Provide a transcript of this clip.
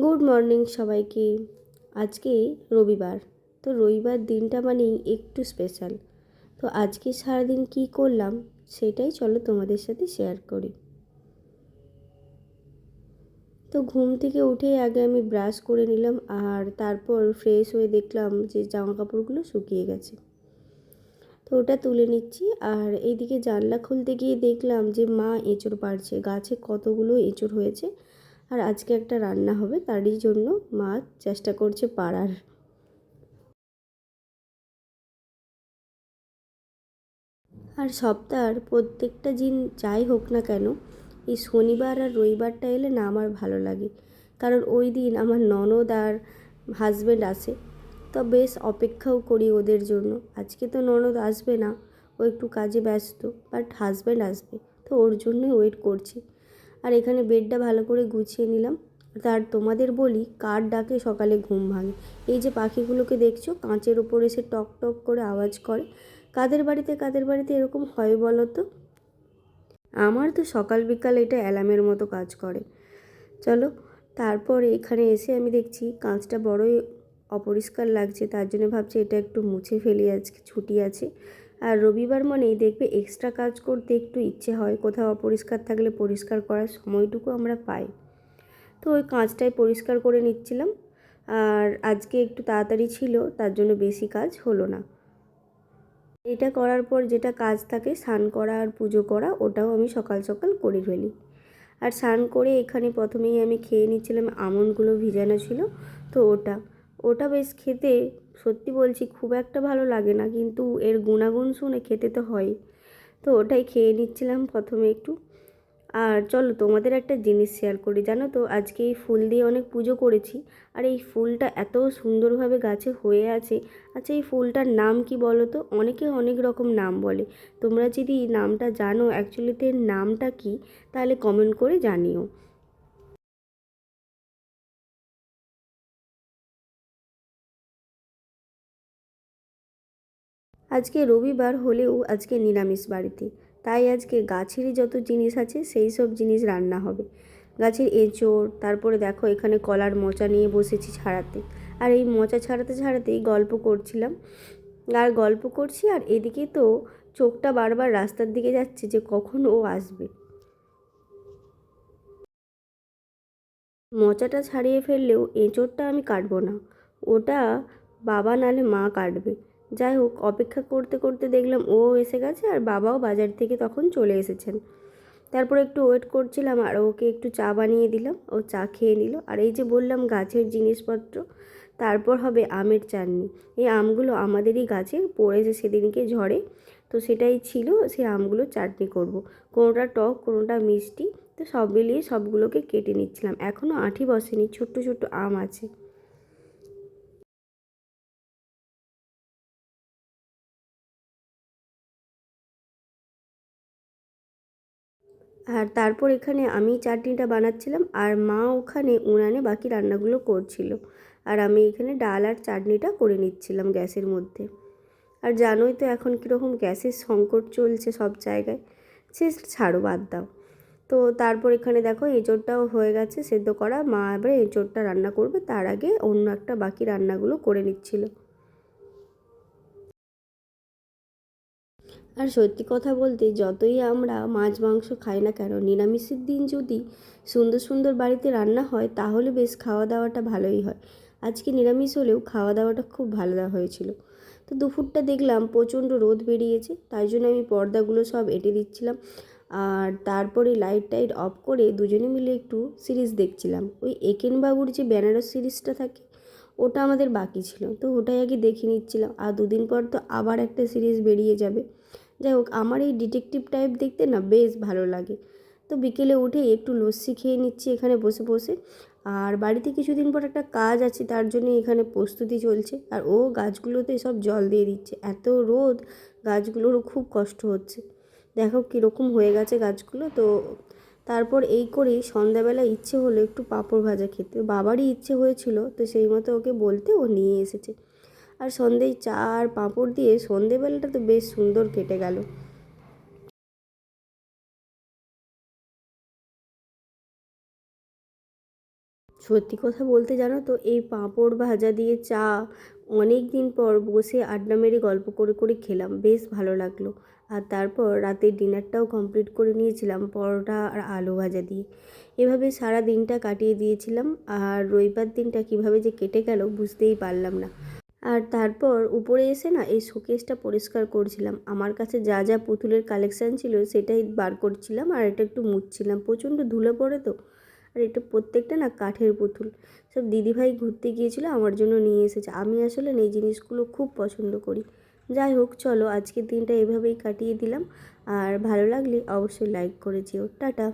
Good morning সবাইকে। আজকে রবিবার, তো রবিবার দিনটা মানেই একটু স্পেশাল। তো আজকে সারাদিন কি করলাম সেটাই চলো তোমাদের সাথে শেয়ার করি। তো ঘুম থেকে উঠে আগে আমি ব্রাশ করে নিলাম, আর তারপর ফ্রেশ হয়ে দেখলাম যে জামা কাপড়গুলো শুকিয়ে গেছে। তো ওটা তুলে নিচ্ছি, আর এইদিকে জানলা খুলতে গিয়ে দেখলাম যে মা এঁচড় পাড়ছে, গাছে কতগুলো এঁচড় হয়েছে। আর আজকে একটা রান্না হবে, তারই জন্য মা চেষ্টা করছে পাড়ার। আর সপ্তাহের প্রত্যেকটা দিন যাই হোক না কেন, এই শনিবার আর রবিবারটা এলে না আমার ভালো লাগে। কারণ ওই দিন আমার ননদ আর হাজব্যান্ড আসে, তো বেশ অপেক্ষাও করি ওদের জন্য। আজকে তো ননদ আসবে না, ও একটু কাজে ব্যস্ত, বাট হাজব্যান্ড আসবে, তো ওর জন্যই ওয়েট করছি। আর এখানে বেডটা ভালো করে গুছিয়ে নিলাম। তার তোমাদের বলি, কার ডাকে সকালে ঘুম ভাঙে। এই যে পাখিগুলোকে দেখছো কাঁচের ওপর এসে টক টক করে আওয়াজ করে, কাদের বাড়িতে এরকম হয় বলো তো? আমার তো সকাল বিকাল এটা অ্যালার্মের মতো কাজ করে। চলো, তারপর এখানে এসে আমি দেখছি কাঁচটা বড়ই অপরিষ্কার লাগছে, তার জন্য ভাবছি এটা একটু মুছে ফেলি, আজকে ছুটি আছে। আর রবিবার মানেই দেখবে এক্সট্রা কাজ করতে একটু ইচ্ছে হয়, কোথাও অপরিষ্কার থাকলে পরিষ্কার করার সময়টুকু আমরা পাই। তো ওই কাঁচটাই পরিষ্কার করে নিচ্ছিলাম। আর আজকে একটু তাড়াতাড়ি ছিল, তার জন্য বেশি কাজ হলো না। এটা করার পর যেটা কাজ থাকে স্নান করা আর পুজো করা, ওটাও আমি সকাল সকাল করে ফেলি। আর স্নান করে এখানে প্রথমেই আমি খেয়ে নিচ্ছিলাম, আমন্ডগুলো ভিজানো ছিল। তো ওটা ওটা বেশ খেতে, সত্যি বলছি, খুব একটা ভালো লাগে না, কিন্তু এর গুণাগুণ শুনে খেতে তো হয়। তো ওটাই খেয়ে নিচ্ছিলাম প্রথমে একটু। আর চলো তোমাদের একটা জিনিস শেয়ার করি, জানো তো আজকে এই ফুল দিয়ে অনেক পুজো করেছি। আর এই ফুলটা এত সুন্দরভাবে গাছে হয়ে আছে। আচ্ছা, এই ফুলটার নাম কি বলো তো? অনেকে অনেক রকম নাম বলে। তোমরা যদি নামটা জানো অ্যাকচুয়ালিতে এর নামটা কি, তাহলে কমেন্ট করে জানিও। আজকে রবিবার হলেও আজকে নিরামিষ বাড়িতে, তাই আজকে গাছেরই যত জিনিস আছে সেই সব জিনিস রান্না হবে। গাছের এঁচোড়, তারপরে দেখো এখানে কলার মোচা নিয়ে বসেছি ছাড়াতে। আর এই মোচা ছাড়াতে ছাড়াতেই গল্প করছিলাম, আর গল্প করছি, আর এদিকে তো চোখটা বারবার রাস্তার দিকে যাচ্ছে যে কখন ও আসবে। মোচাটা ছাড়িয়ে ফেললেও এঁচোড়টা আমি কাটবো না, ওটা বাবা নালে মা কাটবে। যাই হোক, অপেক্ষা করতে করতে দেখলাম ও এসে গেছে, আর বাবাও বাজার থেকে তখন চলে এসেছেন। তারপরে একটু ওয়েট করছিলাম, আর ওকে একটু চা বানিয়ে দিলাম, ও চা খেয়ে নিল। আর এই যে বললাম গাছের জিনিসপত্র, তারপর হবে আমের চাটনি। এই আমগুলো আমাদেরই গাছে পড়েছে সেদিনকে ঝড়ে, তো সেটাই ছিল, সেই আমগুলো চাটনি করব। কোনোটা টক, কোনোটা মিষ্টি, তো সব মিলিয়ে সবগুলোকে কেটে নিচ্ছিলাম। এখনও আঁটি বসেনি, ছোট্ট ছোট্ট আম আছে। আর তারপর এখানে আমি চাটনিটা বানাচ্ছিলাম, আর মা ওখানে উনানে বাকি রান্নাগুলো করছিল। আর আমি এখানে ডাল আর চাটনিটা করে নিচ্ছিলাম গ্যাসের মধ্যে। আর জানোই তো এখন কীরকম গ্যাসের সংকট চলছে সব জায়গায়। সে ছাড়ো, বাদ দাও। তো তারপর এখানে দেখো এঁচোড়টাও হয়ে গেছে সেদ্ধ করা, মা এবার এঁচোড়টা রান্না করবে, তার আগে অন্য একটা বাকি রান্নাগুলো করে নিচ্ছিল। আর সত্যি কথা বলতে, যতই আমরা মাছ মাংস খাই না কেন, নিরামিষের দিন যদি সুন্দর সুন্দর বাড়িতে রান্না হয় তাহলে বেশ খাওয়া দাওয়াটা ভালোই হয়। আজকে নিরামিষ হলেও খাওয়া দাওয়াটা খুব ভালো দেওয়া হয়েছিল। তো দুপুরটা দেখলাম প্রচণ্ড রোদ বেরিয়েছে, তাই জন্য আমি পর্দাগুলো সব এঁটে দিচ্ছিলাম। আর তারপরে লাইট টাইট অফ করে দুজনে মিলে একটু সিরিজ দেখছিলাম। ওই একেনবাবুর যে বেনারস সিরিজটা থাকে, ওটা আমাদের বাকি ছিল, তো ওটাই আগে দেখে নিচ্ছিলাম। আর দুদিন পর তো আবার একটা সিরিজ বেরিয়ে যাবে। যাই হোক, আমার এই ডিটেকটিভ টাইপ দেখতে না বেশ ভালো লাগে। তো বিকেলে উঠে একটু লস্যি খেয়ে নিচ্ছি এখানে বসে বসে। আর বাড়িতে কিছুদিন পর একটা কাজ আছে, তার জন্য এখানে প্রস্তুতি চলছে। আর ও গাছগুলোতে সব জল দিয়ে দিচ্ছে, এত রোদ, গাছগুলোরও খুব কষ্ট হচ্ছে। দেখো কীরকম হয়ে গেছে গাছগুলো। তো তারপর এই করেই সন্ধ্যাবেলা ইচ্ছে হলো একটু পাঁপড় ভাজা খেতে, বাবারই ইচ্ছে হয়েছিল, তো সেই মতো ওকে বলতে ও নিয়ে এসেছে। আর সন্ধ্যেয় চা আর পাঁপড় দিয়ে সন্ধেবেলাটা তো বেশ সুন্দর কেটে গেল। সত্যি কথা বলতে জানো তো, এই পাঁপড় ভাজা দিয়ে চা অনেক দিন পর বসে আড্ডা মেরে গল্প করে করে খেলাম, বেশ ভালো লাগলো। আর তারপর রাতের ডিনারটাও কমপ্লিট করে নিয়েছিলাম পরোটা আর আলু ভাজা দিয়ে। এভাবে সারা দিনটা কাটিয়ে দিয়েছিলাম। আর রবিবার দিনটা কীভাবে যে কেটে গেল বুঝতেই পারলাম না। আর তারপর উপরে এসে না এই শোকেসটা পরিষ্কার করছিলাম, আমার কাছে যা যা পুতুলের কালেকশান ছিল সেটাই বার করছিলাম আর এটা একটু মুছছিলাম, প্রচণ্ড ধুলো পড়ে তো। আর এটা প্রত্যেকটা না কাঠের পুতুল, সব দিদিভাই ঘুরতে গিয়েছিলো আমার জন্য নিয়ে এসেছে। আমি আসলে এই জিনিসগুলো খুব পছন্দ করি। যাই হোক, চলো আজকের দিনটা এভাবেই কাটিয়ে দিলাম। আর ভালো লাগলে অবশ্যই লাইক করে যেও। টাটা।